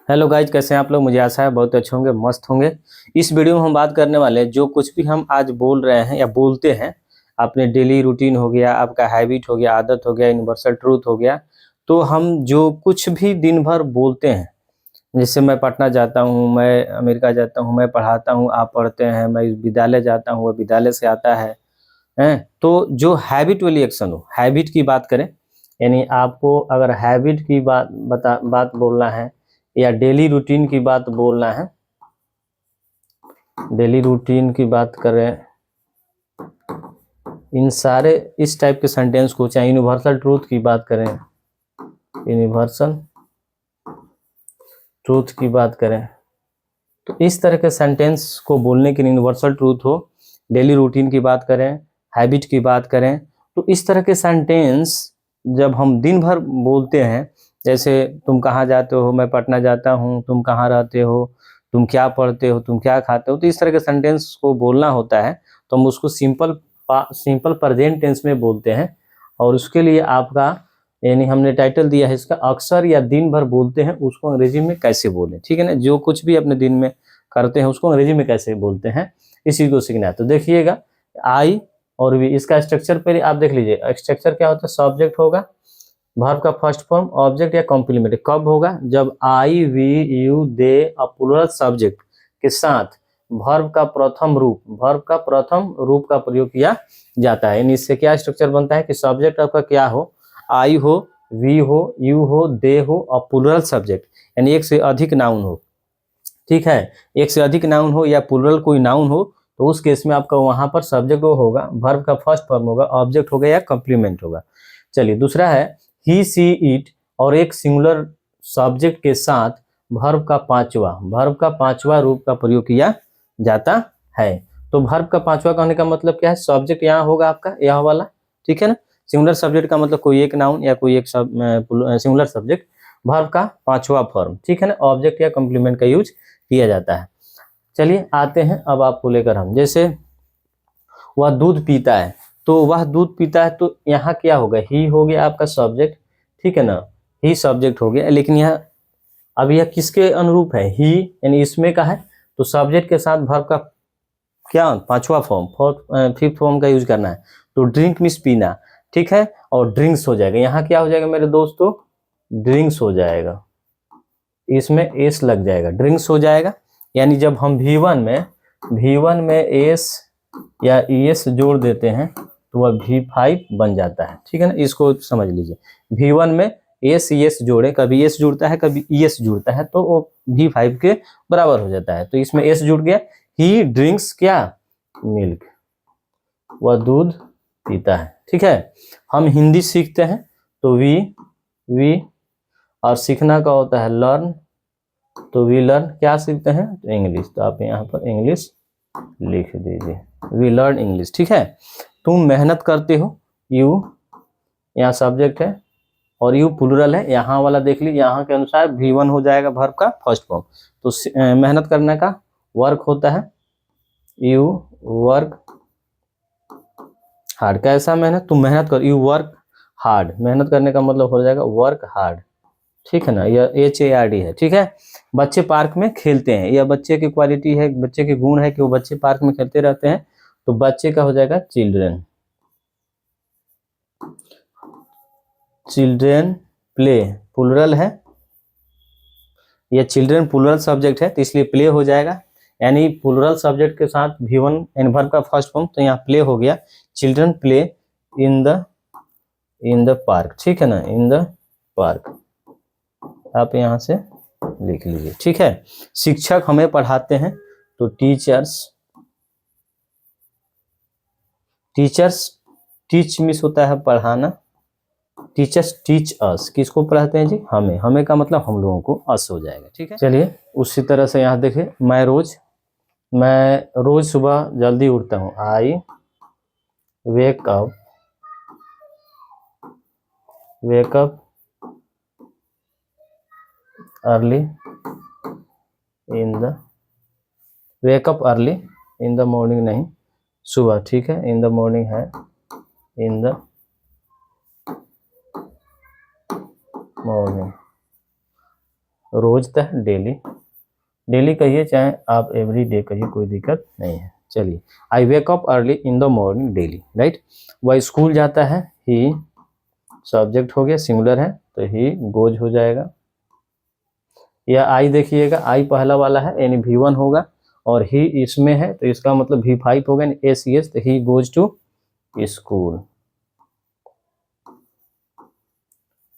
Hello guys, कैसे हैं आप लोग। मुझे आशा है बहुत अच्छे होंगे, मस्त होंगे। इस वीडियो में हम बात करने वाले हैं, जो कुछ भी हम आज बोल रहे हैं या बोलते हैं, अपने डेली रूटीन हो गया, आपका हैबिट हो गया, आदत हो गया, यूनिवर्सल ट्रूथ हो गया। तो हम जो कुछ भी दिन भर बोलते हैं, जैसे मैं पटना जाता हूँ, मैं अमेरिका जाता हूँ, मैं पढ़ाता हूँ, आप पढ़ते हैं, मैं विद्यालय जाता हूँ, वह विद्यालय से आता है। तो जो हैबिट वाली एक्शन हो, हैबिट की बात करें, यानी आपको अगर हैबिट की बात बोलना है या डेली रूटीन की बात बोलना है, डेली रूटीन की बात करें, इन सारे इस टाइप के सेंटेंस को, चाहे यूनिवर्सल ट्रूथ की बात करें, यूनिवर्सल ट्रूथ की बात करें, तो इस तरह के सेंटेंस को बोलने के लिए यूनिवर्सल ट्रूथ हो, डेली रूटीन की बात करें, हैबिट की बात करें, तो इस तरह के सेंटेंस जब हम दिन भर बोलते हैं, जैसे तुम कहाँ जाते हो, मैं पटना जाता हूँ, तुम कहाँ रहते हो, तुम क्या पढ़ते हो, तुम क्या खाते हो, तो इस तरह के सेंटेंस को बोलना होता है, तो हम उसको सिंपल प्रेजेंट टेंस में बोलते हैं। और उसके लिए आपका, यानी हमने टाइटल दिया है इसका, अक्सर या दिन भर बोलते हैं उसको अंग्रेजी में कैसे बोलें। ठीक है ना, जो कुछ भी अपने दिन में करते हैं उसको अंग्रेजी में कैसे बोलते हैं, इसी को सीखना है। तो देखिएगा, आई और वी, इसका स्ट्रक्चर पहले आप देख लीजिए। स्ट्रक्चर क्या होता है, सब्जेक्ट होगा, वर्ब का फर्स्ट फॉर्म, ऑब्जेक्ट या कॉम्प्लीमेंट। कब होगा, जब I we you they plural subject के साथ वर्ब का प्रथम रूप का प्रयोग किया जाता है। यानी इससे क्या स्ट्रक्चर बनता है कि सब्जेक्ट आपका क्या हो, आई हो, वी हो, यू हो, दे हो और प्लूरल सब्जेक्ट, यानी एक से अधिक नाउन हो। ठीक है, एक से अधिक नाउन हो या प्लूरल कोई नाउन हो, तो उस केस में आपका वहां पर सब्जेक्ट वो होगा, वर्ब का फर्स्ट फॉर्म होगा, ऑब्जेक्ट होगा या कॉम्प्लीमेंट होगा। चलिए, दूसरा है ही सी इट, और एक सिंगुलर सब्जेक्ट के साथ वर्ब का पांचवा रूप का प्रयोग किया जाता है। तो वर्ब का पांचवा कहने का मतलब क्या है, सब्जेक्ट यहाँ होगा आपका यह वाला, ठीक है ना। सिंगुलर सब्जेक्ट का मतलब कोई एक नाउन या कोई एक सिंगुलर सब्जेक्ट, वर्ब का पांचवा फॉर्म, ठीक है ना, ऑब्जेक्ट या कॉम्प्लीमेंट का यूज किया जाता है। चलिए आते हैं अब आपको लेकर हम, जैसे वह दूध पीता है, तो वह दूध पीता है, तो यहाँ क्या होगा, ही हो गया आपका सब्जेक्ट, ठीक है ना, ही सब्जेक्ट हो गया। लेकिन यहाँ अब यह किसके अनुरूप है, ही, यानी इसमें का है, तो सब्जेक्ट के साथ वर्ब का क्या पांचवा फॉर्म, फिफ्थ फॉर्म का यूज करना है। तो ड्रिंक मीन्स पीना, ठीक है, और ड्रिंक्स हो जाएगा। यहाँ क्या हो जाएगा मेरे दोस्तों, ड्रिंक्स हो जाएगा, इसमें एस लग जाएगा, ड्रिंक्स हो जाएगा। यानी जब हम V1 में एस या ES जोड़ देते हैं तो वह V5 बन जाता है, ठीक है ना, इसको समझ लीजिए। V1 में एस ES जोड़े, कभी एस जुड़ता है कभी ES जुड़ता है, तो वो V5 के बराबर हो जाता है। तो इसमें एस जुड़ गया, ही ड्रिंक्स क्या, मिल्क, वह दूध पीता है। ठीक है, हम हिंदी सीखते हैं तो वी और सीखना का होता है लर्न, तो वी लर्न क्या सीखते हैं, तो इंग्लिश, तो आप यहाँ पर इंग्लिश लिख दीजिए, वी लर्न इंग्लिश। ठीक है, तुम मेहनत करते हो, यू यहाँ सब्जेक्ट है और यू प्लूरल है, यहाँ वाला देख लीजिए, यहाँ के अनुसार V1 हो जाएगा वर्ब का फर्स्ट फॉर्म। तो मेहनत करने का वर्क होता है, यू वर्क हार्ड। कैसा मेहनत, तुम मेहनत कर, यू वर्क हार्ड, मेहनत करने का मतलब हो जाएगा वर्क हार्ड, ठीक है ना, यह HARD है। ठीक है, बच्चे पार्क में खेलते हैं, यह बच्चे की क्वालिटी है, बच्चे के गुण है कि वो बच्चे पार्क में खेलते रहते हैं, तो बच्चे का हो जाएगा चिल्ड्रेन, चिल्ड्रेन प्ले, प्लूरल है, यह चिल्ड्रेन प्लूरल सब्जेक्ट है, तो इसलिए प्ले हो जाएगा। यानी प्लूरल सब्जेक्ट के साथ V1 एंड वर्ब का फर्स्ट फॉर्म, तो यहाँ प्ले हो गया, children play in the park, ठीक है ना, इन द पार्क, आप यहाँ से लिख लीजिए। ठीक है, शिक्षक हमें पढ़ाते हैं, तो टीचर्स टीच मिस होता है पढ़ाना, टीचर्स टीच अस, किसको पढ़ाते हैं जी, हमें का मतलब हम लोगों को, अस हो जाएगा। ठीक है, चलिए उसी तरह से यहाँ देखिए, मैं रोज सुबह जल्दी उठता हूँ, I wake up early wake up early in the morning, नहीं सुबह, ठीक है, इन द मॉर्निंग है, इन द मॉर्निंग, रोज था, डेली, डेली कहिए चाहे आप एवरी डे कहिए, कोई दिक्कत नहीं है। चलिए, I wake up early in the morning daily, right. वह स्कूल जाता है, ही सब्जेक्ट हो गया, सिंगुलर है तो ही गोज हो जाएगा। या आई देखिएगा, आई पहला वाला है यानी V1 होगा, और ही इसमें है तो इसका मतलब V5 होगा, यानी SES, तो he goes to school,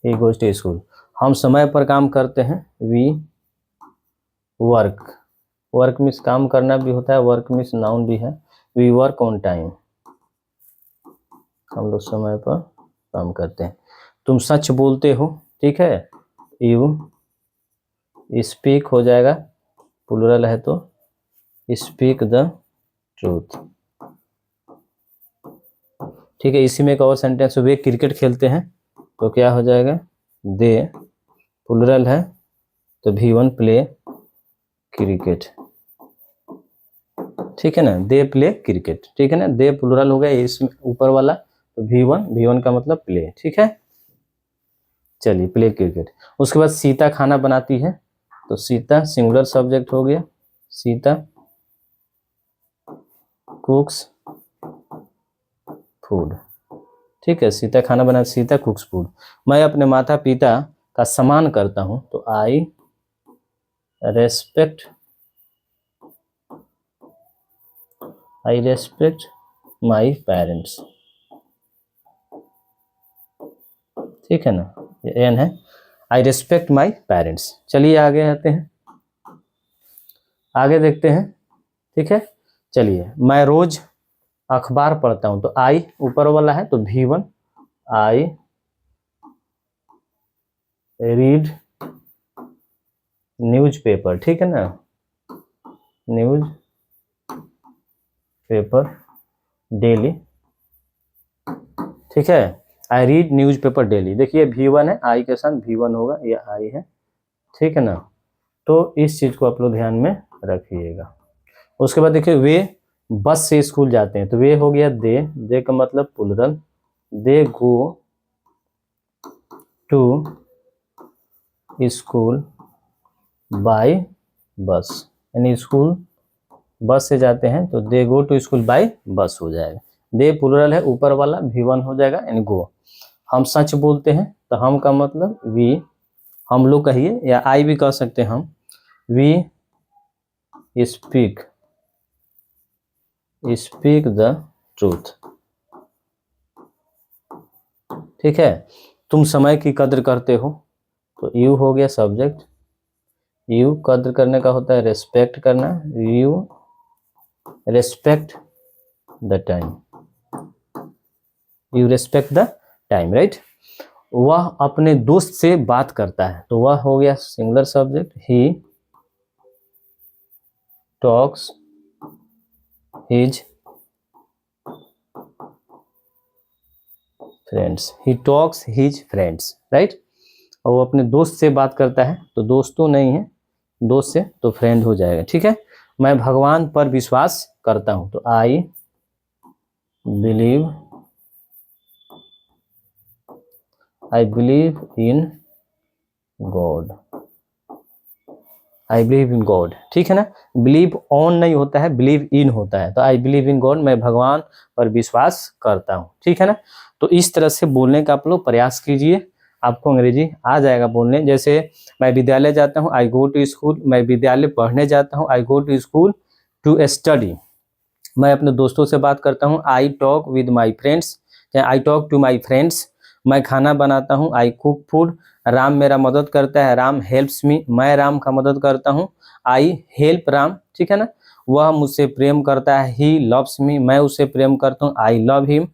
he goes to school. हम समय पर काम करते हैं, वी वर्क, वर्क मीन्स काम करना भी होता है, वर्क मीन्स नाउन भी है। वी वर्क ऑन टाइम, हम लोग समय पर काम करते हैं। तुम सच बोलते हो, ठीक है, यू स्पीक हो जाएगा, प्लूरल है तो स्पीक द ट्रूथ, ठीक है। इसी में एक और सेंटेंस, वे क्रिकेट खेलते हैं तो क्या हो जाएगा, दे, प्लूरल है तो V1 प्ले क्रिकेट, ठीक है ना, दे प्ले क्रिकेट, ठीक है ना, दे प्लूरल हो गया, इसमें ऊपर वाला तो V1 का मतलब प्ले, ठीक है। चलिए, प्ले क्रिकेट। उसके बाद सीता खाना बनाती है तो सीता सिंगुलर सब्जेक्ट हो गया, सीता कुक्स फूड, ठीक है, सीता खाना बना, सीता कुक्स फूड। मैं अपने माता पिता का सम्मान करता हूं तो आई रेस्पेक्ट माई पेरेंट्स, ठीक है ना, ये एन है, आई रेस्पेक्ट माई पेरेंट्स। चलिए आगे आते हैं, आगे देखते हैं, ठीक है। चलिए, मैं रोज अखबार पढ़ता हूं तो आई ऊपर वाला है तो V1, आई रीड न्यूज़पेपर, ठीक है ना, न्यूज़ पेपर डेली, ठीक है, आई रीड न्यूज़पेपर डेली। देखिए V1 है, आई के साथ V1 होगा, ये आई है, ठीक है ना, तो इस चीज को आप लोग ध्यान में रखिएगा। उसके बाद देखिए, वे बस से स्कूल जाते हैं तो वे हो गया दे का मतलब plural, they go to school by bus, यानी स्कूल बस से जाते हैं तो they go to school by bus हो जाएगा। दे प्लूरल है, ऊपर वाला V1 हो जाएगा, यानी गो। हम सच बोलते हैं तो हम का मतलब वी, हम लोग कहिए या आई भी कह सकते हैं हम, वी स्पीक द ट्रूथ, ठीक है। तुम समय की कद्र करते हो तो यू हो गया सब्जेक्ट, यू कद्र करने का होता है रेस्पेक्ट करना, you respect the time, you respect the time, right. वह अपने दोस्त से बात करता है तो वह हो गया singular subject, he talks his friends, he talks his friends, right. और वो अपने दोस्त से बात करता है तो दोस्त तो नहीं है, दोस्त से तो फ्रेंड हो जाएगा, ठीक है। मैं भगवान पर विश्वास करता हूं तो I believe in God, I believe in God, ठीक है ना। बिलीव ऑन नहीं होता है, बिलीव इन होता है, तो आई बिलीव इन गॉड, मैं भगवान पर विश्वास करता हूँ, ठीक है ना। तो इस तरह से बोलने का आप लोग प्रयास कीजिए, आपको अंग्रेजी आ जाएगा बोलने। जैसे मैं विद्यालय जाता हूँ, आई गो टू स्कूल, मैं विद्यालय पढ़ने जाता हूँ, I go to school to study. मैं अपने दोस्तों से बात करता हूँ, I talk with my friends, I talk to my friends. मैं खाना बनाता हूँ, आई कुक फूड। राम मेरा मदद करता है, राम हेल्प्स मी, मैं राम का मदद करता हूँ, आई हेल्प राम, ठीक है ना। वह मुझसे प्रेम करता है, ही लव्स मी, मैं उसे प्रेम करता हूँ, आई लव हिम,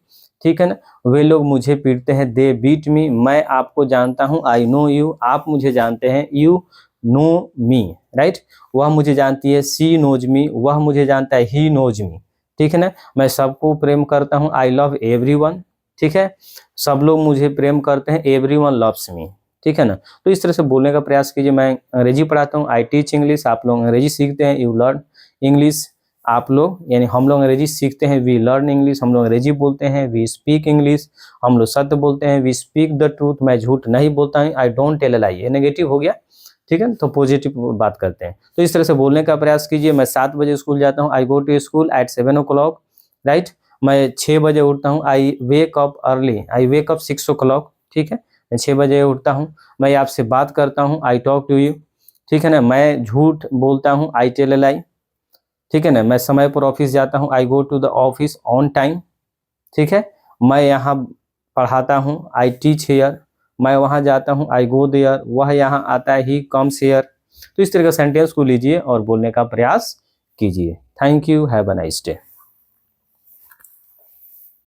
ठीक है ना। वे लोग मुझे पीटते हैं, दे बीट मी, मैं आपको जानता हूँ, आई नो यू, आप मुझे जानते हैं, यू नो मी, राइट। वह मुझे जानती है, सी नोज मी, वह मुझे जानता है, ही नोज मी, ठीक है ना। मैं सबको प्रेम करता हूँ, आई लव एवरीवन, ठीक है। सब लोग मुझे प्रेम करते हैं, एवरीवन लव्स मी, ठीक है ना। तो इस तरह से बोलने का प्रयास कीजिए। मैं अंग्रेजी पढ़ाता हूँ, आई टीच इंग्लिश, आप लोग अंग्रेजी सीखते हैं, यू लर्न इंग्लिश, आप लोग यानी हम लोग अंग्रेजी सीखते हैं, वी लर्न इंग्लिश, हम लोग अंग्रेजी बोलते हैं, वी स्पीक इंग्लिश, हम लोग सत्य बोलते हैं, वी स्पीक द ट्रूथ, मैं झूठ नहीं बोलता हूँ, आई डोंट टेल अ लाई, ये नेगेटिव हो गया, ठीक है, तो पॉजिटिव बात करते हैं। तो इस तरह से बोलने का प्रयास कीजिए। मैं 7 बजे स्कूल जाता हूँ, I go to school at 7 o'clock, right. मैं 6 बजे उठता हूँ, I wake up early, I wake up 6 o'clock, ठीक है, मैं 6 बजे उठता हूँ। मैं आपसे बात करता हूँ, आई टॉक टू यू, ठीक है ना। मैं झूठ बोलता हूँ, आई टेल अ लाई, ठीक है ना। मैं समय पर ऑफिस जाता हूँ, I go to the office on time, ठीक है। मैं यहाँ पढ़ाता हूँ, आई टीच हियर। मैं वहाँ जाता हूँ, आई गो देयर। वह यहाँ आता है, ही कम्स हियर। तो इस तरह का सेंटेंस को लीजिए और बोलने का प्रयास कीजिए। Thank you, have a nice day.